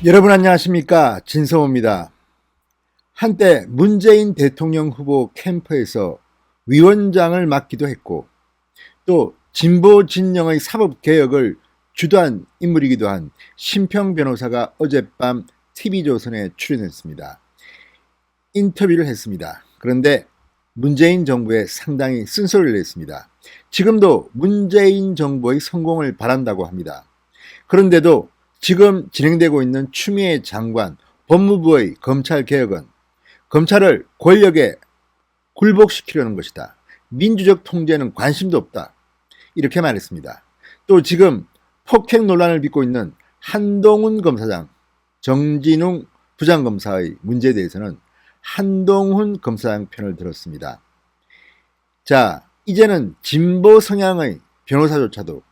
여러분 안녕하십니까, 진성호입니다. 한때 문재인 대통령 후보 캠프에서 위원장을 맡기도 했고 또 진보 진영의 사법개혁을 주도한 인물이기도 한 심평 변호사가 어젯밤 TV조선에 출연했습니다. 인터뷰를 했습니다. 그런데 문재인 정부에 상당히 쓴소리를 했습니다. 지금도 문재인 정부의 성공을 바란다고 합니다. 그런데도 지금 진행되고 있는 추미애 장관 법무부의 검찰개혁은 검찰을 권력에 굴복시키려는 것이다. 민주적 통제는 관심도 없다. 이렇게 말했습니다. 또 지금 폭행 논란을 빚고 있는 한동훈 검사장, 정진웅 부장검사의 문제에 대해서는 한동훈 검사장 편을 들었습니다. 자, 이제는 진보 성향의 변호사조차도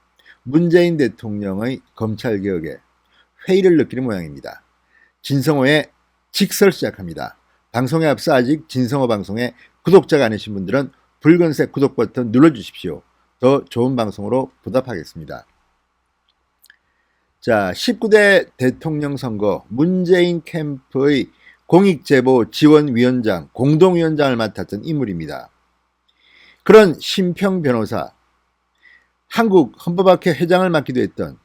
문재인 대통령의 검찰개혁에 회의를 느끼는 모양입니다. 진성호의 직설 시작합니다. 방송에 앞서 아직 진성호 방송에 구독자가 아니신 분들은 붉은색 구독 버튼 눌러주십시오. 더 좋은 방송으로 보답하겠습니다. 자, 19대 대통령 선거 문재인 캠프의 공익제보 지원위원장, 공동위원장을 맡았던 인물입니다. 그런 심평 변호사, 한국 헌법학회 회장을 맡기도 했던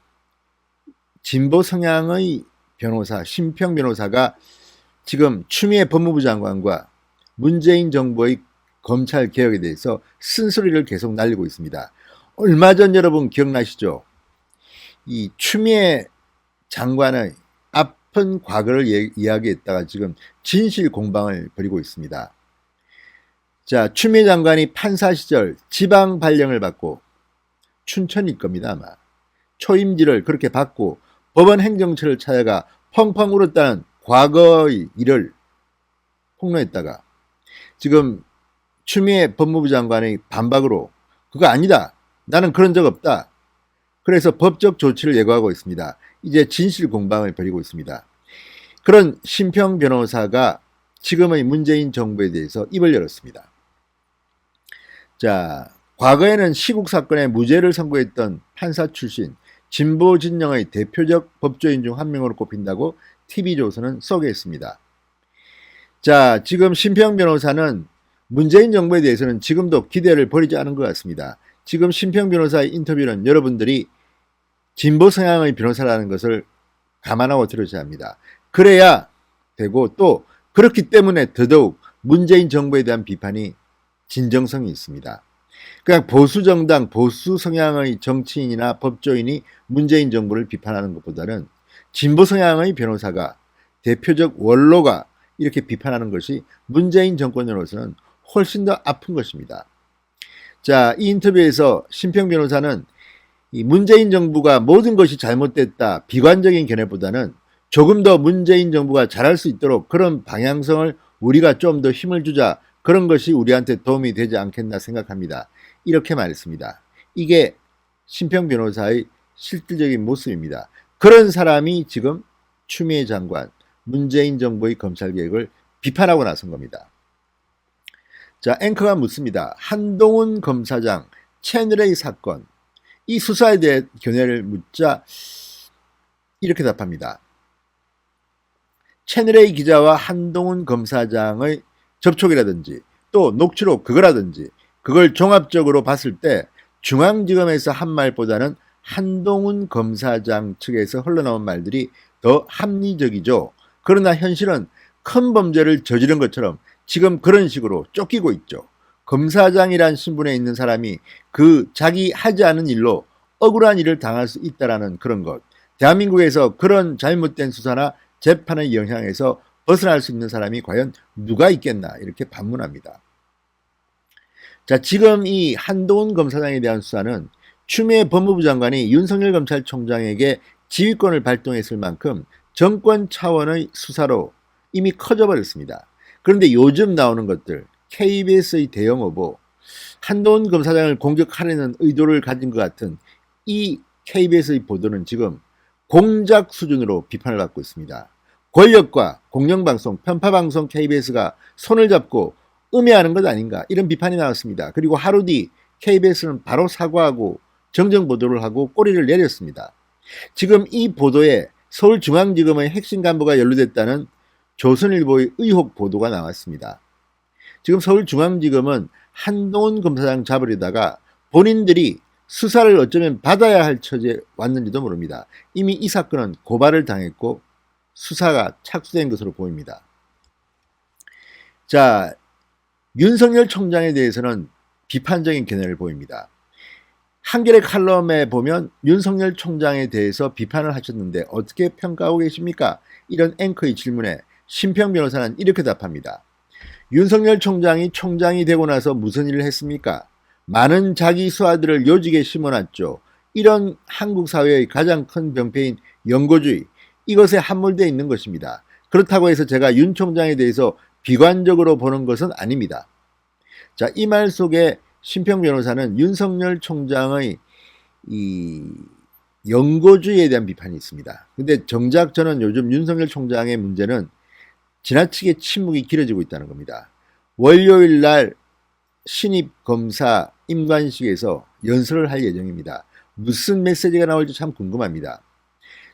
진보 성향의 변호사, 심평 변호사가 지금 추미애 법무부 장관과 문재인 정부의 검찰 개혁에 대해서 쓴소리를 계속 날리고 있습니다. 얼마 전 여러분 기억나시죠? 이 추미애 장관의 아픈 과거를 이야기했다가 지금 진실 공방을 벌이고 있습니다. 자, 추미애 장관이 판사 시절 지방 발령을 받고 춘천일 겁니다, 아마. 초임지를 그렇게 받고 법원 행정처를 찾아가 펑펑 울었다는 과거의 일을 폭로했다가 지금 추미애 법무부 장관의 반박으로 그거 아니다. 나는 그런 적 없다. 그래서 법적 조치를 예고하고 있습니다. 이제 진실 공방을 벌이고 있습니다. 그런 심평 변호사가 지금의 문재인 정부에 대해서 입을 열었습니다. 자, 과거에는 시국 사건에 무죄를 선고했던 판사 출신 진보 진영의 대표적 법조인 중 한 명으로 꼽힌다고 TV조선은 소개했습니다. 자, 지금 심평 변호사는 문재인 정부에 대해서는 지금도 기대를 버리지 않은 것 같습니다. 지금 심평 변호사의 인터뷰는 여러분들이 진보 성향의 변호사라는 것을 감안하고 들으셔야 합니다. 그래야 되고 또 그렇기 때문에 더더욱 문재인 정부에 대한 비판이 진정성이 있습니다. 그냥 보수 정당, 보수 성향의 정치인이나 법조인이 문재인 정부를 비판하는 것보다는 진보 성향의 변호사가 대표적 원로가 이렇게 비판하는 것이 문재인 정권으로서는 훨씬 더 아픈 것입니다. 자, 이 인터뷰에서 심평 변호사는 이 문재인 정부가 모든 것이 잘못됐다 비관적인 견해보다는 조금 더 문재인 정부가 잘할 수 있도록 그런 방향성을 우리가 좀 더 힘을 주자, 그런 것이 우리한테 도움이 되지 않겠나 생각합니다. 이렇게 말했습니다. 이게 심평 변호사의 실질적인 모습입니다. 그런 사람이 지금 추미애 장관, 문재인 정부의 검찰개혁을 비판하고 나선 겁니다. 자, 앵커가 묻습니다. 한동훈 검사장 채널A 사건, 이 수사에 대해 견해를 묻자 이렇게 답합니다. 채널A 기자와 한동훈 검사장의 접촉이라든지 또 녹취록 그거라든지 그걸 종합적으로 봤을 때 중앙지검에서 한 말보다는 한동훈 검사장 측에서 흘러나온 말들이 더 합리적이죠. 그러나 현실은 큰 범죄를 저지른 것처럼 지금 그런 식으로 쫓기고 있죠. 검사장이란 신분에 있는 사람이 그 자기 하지 않은 일로 억울한 일을 당할 수 있다라는 그런 것. 대한민국에서 그런 잘못된 수사나 재판의 영향에서 벗어날 수 있는 사람이 과연 누가 있겠나, 이렇게 반문합니다. 자, 지금 이 한동훈 검사장에 대한 수사는 추미애 법무부 장관이 윤석열 검찰총장에게 지휘권을 발동했을 만큼 정권 차원의 수사로 이미 커져버렸습니다. 그런데 요즘 나오는 것들, KBS의 대형 오보, 한동훈 검사장을 공격하려는 의도를 가진 것 같은 이 KBS의 보도는 지금 공작 수준으로 비판을 받고 있습니다. 권력과 공영방송, 편파방송 KBS가 손을 잡고 음해하는 것 아닌가, 이런 비판이 나왔습니다. 그리고 하루 뒤 KBS는 바로 사과하고 정정 보도를 하고 꼬리를 내렸습니다. 지금 이 보도에 서울중앙지검의 핵심 간부가 연루됐다는 조선일보의 의혹 보도가 나왔습니다. 지금 서울중앙지검은 한동훈 검사장 잡으려다가 본인들이 수사를 어쩌면 받아야 할 처지에 왔는지도 모릅니다. 이미 이 사건은 고발을 당했고 수사가 착수된 것으로 보입니다. 자, 윤석열 총장에 대해서는 비판적인 견해를 보입니다. 한겨레 칼럼에 보면 윤석열 총장에 대해서 비판을 하셨는데 어떻게 평가하고 계십니까? 이런 앵커의 질문에 심평 변호사는 이렇게 답합니다. 윤석열 총장이 총장이 되고 나서 무슨 일을 했습니까? 많은 자기 수하들을 요직에 심어놨죠. 이런 한국 사회의 가장 큰 병폐인 연고주의, 이것에 함몰되어 있는 것입니다. 그렇다고 해서 제가 윤 총장에 대해서 비관적으로 보는 것은 아닙니다. 자, 이 말 속에 심평 변호사는 윤석열 총장의 이 연고주의에 대한 비판이 있습니다. 근데 정작 저는 요즘 윤석열 총장의 문제는 지나치게 침묵이 길어지고 있다는 겁니다. 월요일 날 신입 검사 임관식에서 연설을 할 예정입니다. 무슨 메시지가 나올지 참 궁금합니다.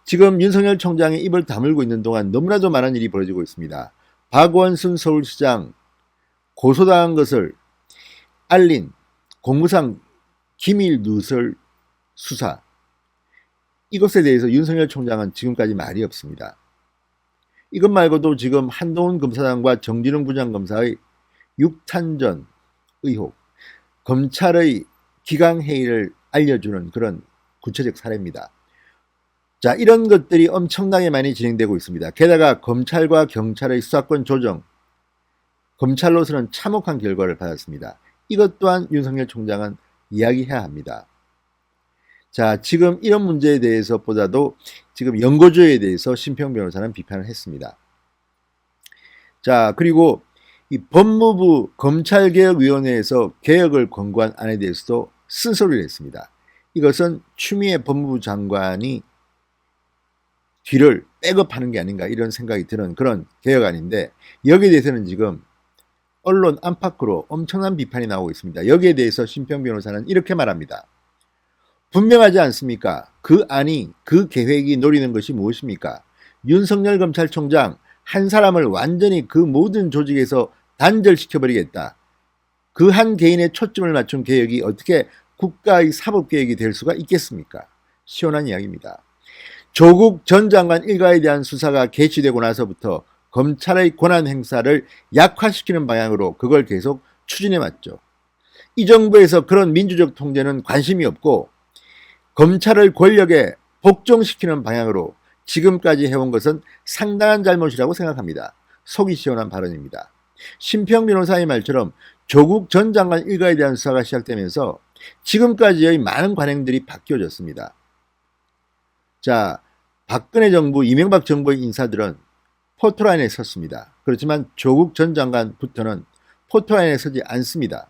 지금 윤석열 총장이 입을 다물고 있는 동안 너무나도 많은 일이 벌어지고 있습니다. 박원순 서울시장 고소당한 것을 알린 공무상 기밀 누설 수사, 이것에 대해서 윤석열 총장은 지금까지 말이 없습니다. 이것 말고도 지금 한동훈 검사장과 정진웅 부장검사의 육탄전 의혹, 검찰의 기강회의를 알려주는 그런 구체적 사례입니다. 자, 이런 것들이 엄청나게 많이 진행되고 있습니다. 게다가 검찰과 경찰의 수사권 조정, 검찰로서는 참혹한 결과를 받았습니다. 이것 또한 윤석열 총장은 이야기해야 합니다. 자, 지금 이런 문제에 대해서보다도 지금 연고주의에 대해서 심평 변호사는 비판을 했습니다. 자, 그리고 이 법무부 검찰개혁위원회에서 개혁을 권고한 안에 대해서도 쓴소리를 했습니다. 이것은 추미애 법무부 장관이 뒤를 백업하는 게 아닌가 이런 생각이 드는 그런 개혁안인데, 여기에 대해서는 지금 언론 안팎으로 엄청난 비판이 나오고 있습니다. 여기에 대해서 심평 변호사는 이렇게 말합니다. 분명하지 않습니까? 그 안이, 그 계획이 노리는 것이 무엇입니까? 윤석열 검찰총장 한 사람을 완전히 그 모든 조직에서 단절시켜버리겠다. 그 한 개인의 초점을 맞춘 개혁이 어떻게 국가의 사법개혁이 될 수가 있겠습니까? 시원한 이야기입니다. 조국 전 장관 일가에 대한 수사가 개시되고 나서부터 검찰의 권한 행사를 약화시키는 방향으로 그걸 계속 추진해 왔죠. 이 정부에서 그런 민주적 통제는 관심이 없고 검찰을 권력에 복종시키는 방향으로 지금까지 해온 것은 상당한 잘못이라고 생각합니다. 속이 시원한 발언입니다. 심평 변호사의 말처럼 조국 전 장관 일가에 대한 수사가 시작되면서 지금까지의 많은 관행들이 바뀌어졌습니다. 자, 박근혜 정부, 이명박 정부의 인사들은 포토라인에 섰습니다. 그렇지만 조국 전 장관부터는 포토라인에 서지 않습니다.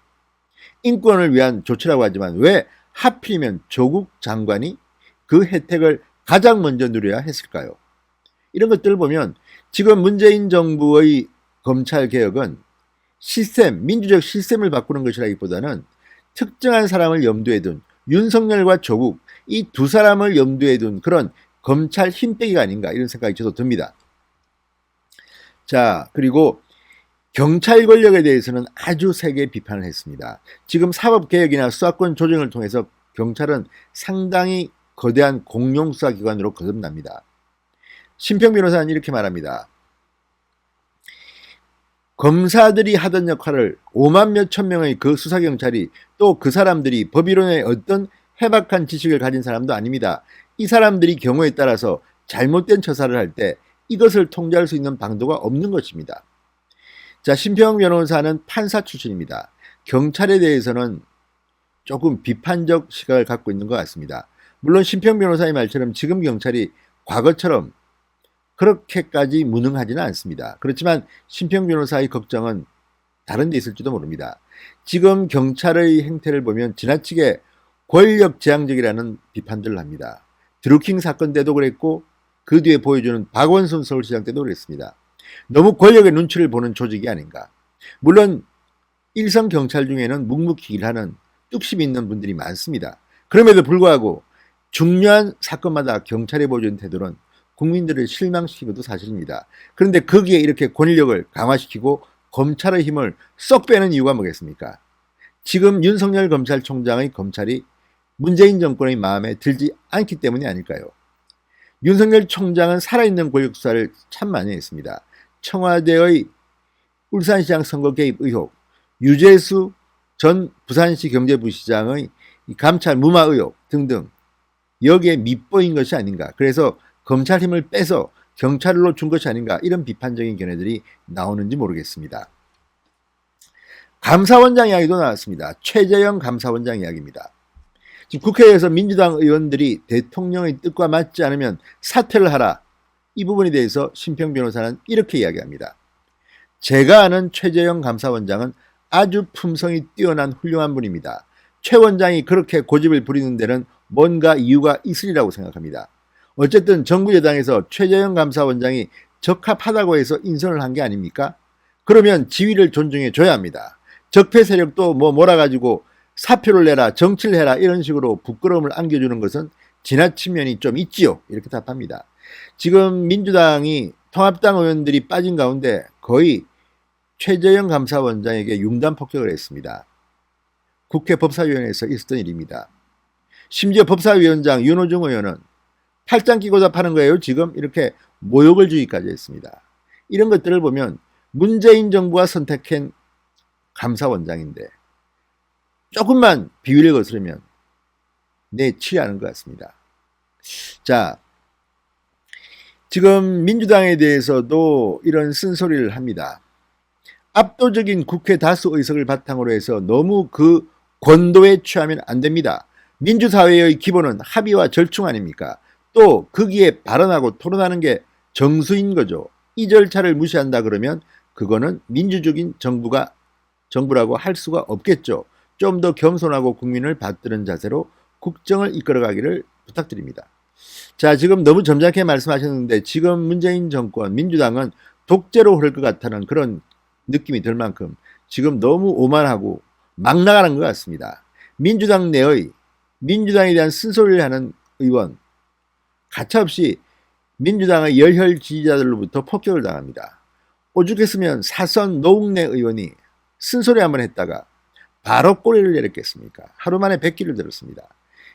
인권을 위한 조치라고 하지만 왜 하필이면 조국 장관이 그 혜택을 가장 먼저 누려야 했을까요? 이런 것들을 보면 지금 문재인 정부의 검찰개혁은 시스템, 민주적 시스템을 바꾸는 것이라기보다는 특정한 사람을 염두에 둔 윤석열과 조국, 이 두 사람을 염두에 둔 그런 검찰 힘빼기가 아닌가 이런 생각이 저도 듭니다. 자, 그리고 경찰 권력에 대해서는 아주 세게 비판을 했습니다. 지금 사법개혁이나 수사권 조정을 통해서 경찰은 상당히 거대한 공룡수사기관으로 거듭납니다. 심평 변호사는 이렇게 말합니다. 검사들이 하던 역할을 5만 몇천 명의 그 수사경찰이 또 그 사람들이 법이론의 어떤 해박한 지식을 가진 사람도 아닙니다. 이 사람들이 경우에 따라서 잘못된 처사를 할 때 이것을 통제할 수 있는 방도가 없는 것입니다. 자, 심평 변호사는 판사 출신입니다. 경찰에 대해서는 조금 비판적 시각을 갖고 있는 것 같습니다. 물론 심평 변호사의 말처럼 지금 경찰이 과거처럼 그렇게까지 무능하지는 않습니다. 그렇지만 심평 변호사의 걱정은 다른 데 있을지도 모릅니다. 지금 경찰의 행태를 보면 지나치게 권력지향적이라는 비판들을 합니다. 드루킹 사건 때도 그랬고 그 뒤에 보여주는 박원순 서울시장 때도 그랬습니다. 너무 권력의 눈치를 보는 조직이 아닌가. 물론 일선 경찰 중에는 묵묵히 일하는 뚝심 있는 분들이 많습니다. 그럼에도 불구하고 중요한 사건마다 경찰이 보여준 태도는 국민들을 실망시킨 것도 사실입니다. 그런데 거기에 이렇게 권력을 강화시키고 검찰의 힘을 쏙 빼는 이유가 뭐겠습니까? 지금 윤석열 검찰총장의 검찰이 문재인 정권의 마음에 들지 않기 때문이 아닐까요? 윤석열 총장은 살아있는 권력 수사를 참 많이 했습니다. 청와대의 울산시장 선거 개입 의혹, 유재수 전 부산시 경제부시장의 감찰 무마 의혹 등등 여기에 밑보인 것이 아닌가. 그래서 검찰 힘을 빼서 경찰로 준 것이 아닌가. 이런 비판적인 견해들이 나오는지 모르겠습니다. 감사원장 이야기도 나왔습니다. 최재형 감사원장 이야기입니다. 지금 국회에서 민주당 의원들이 대통령의 뜻과 맞지 않으면 사퇴를 하라. 이 부분에 대해서 심평 변호사는 이렇게 이야기합니다. 제가 아는 최재형 감사원장은 아주 품성이 뛰어난 훌륭한 분입니다. 최 원장이 그렇게 고집을 부리는 데는 뭔가 이유가 있으리라고 생각합니다. 어쨌든 정부 여당에서 최재형 감사원장이 적합하다고 해서 인선을 한 게 아닙니까? 그러면 지위를 존중해 줘야 합니다. 적폐 세력도 몰아가지고 사표를 내라, 정치를 해라 이런 식으로 부끄러움을 안겨주는 것은 지나친 면이 좀 있지요. 이렇게 답합니다. 지금 민주당이 통합당 의원들이 빠진 가운데 거의 최재형 감사원장에게 융단 폭격을 했습니다. 국회 법사위원회에서 있었던 일입니다. 심지어 법사위원장 윤호중 의원은 팔짱 끼고 답하는 거예요. 지금 이렇게 모욕을 주기까지 했습니다. 이런 것들을 보면 문재인 정부가 선택한 감사원장인데 조금만 비위를 거스르면 내치하는 것 같습니다. 자, 지금 민주당에 대해서도 이런 쓴소리를 합니다. 압도적인 국회 다수 의석을 바탕으로 해서 너무 그 권도에 취하면 안 됩니다. 민주사회의 기본은 합의와 절충 아닙니까? 또 거기에 발언하고 토론하는 게 정수인 거죠. 이 절차를 무시한다 그러면 그거는 민주적인 정부라고 할 수가 없겠죠. 좀 더 겸손하고 국민을 받드는 자세로 국정을 이끌어가기를 부탁드립니다. 자, 지금 너무 점잖게 말씀하셨는데 지금 문재인 정권, 민주당은 독재로 흐를 것 같다는 그런 느낌이 들 만큼 지금 너무 오만하고 막 나가는 것 같습니다. 민주당 내의 민주당에 대한 쓴소리를 하는 의원, 가차없이 민주당의 열혈 지지자들로부터 폭격을 당합니다. 오죽했으면 사선 노웅래 의원이 쓴소리 한번 했다가 바로 꼬리를 내렸겠습니까? 하루 만에 100기를 들었습니다.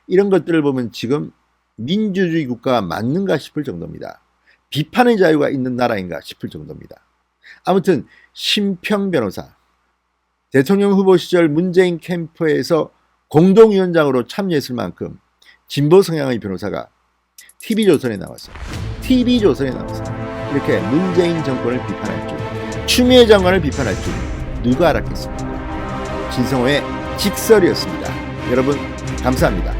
이런 것들을 보면 지금 민주주의 국가가 맞는가 싶을 정도입니다. 비판의 자유가 있는 나라인가 싶을 정도입니다. 아무튼 심평 변호사, 대통령 후보 시절 문재인 캠프에서 공동위원장으로 참여했을 만큼 진보 성향의 변호사가 TV조선에 나왔어요. TV조선에 나왔어요. 이렇게 문재인 정권을 비판할 줄, 추미애 장관을 비판할 줄 누가 알았겠습니까? 진성호의 직설이었습니다. 여러분 감사합니다.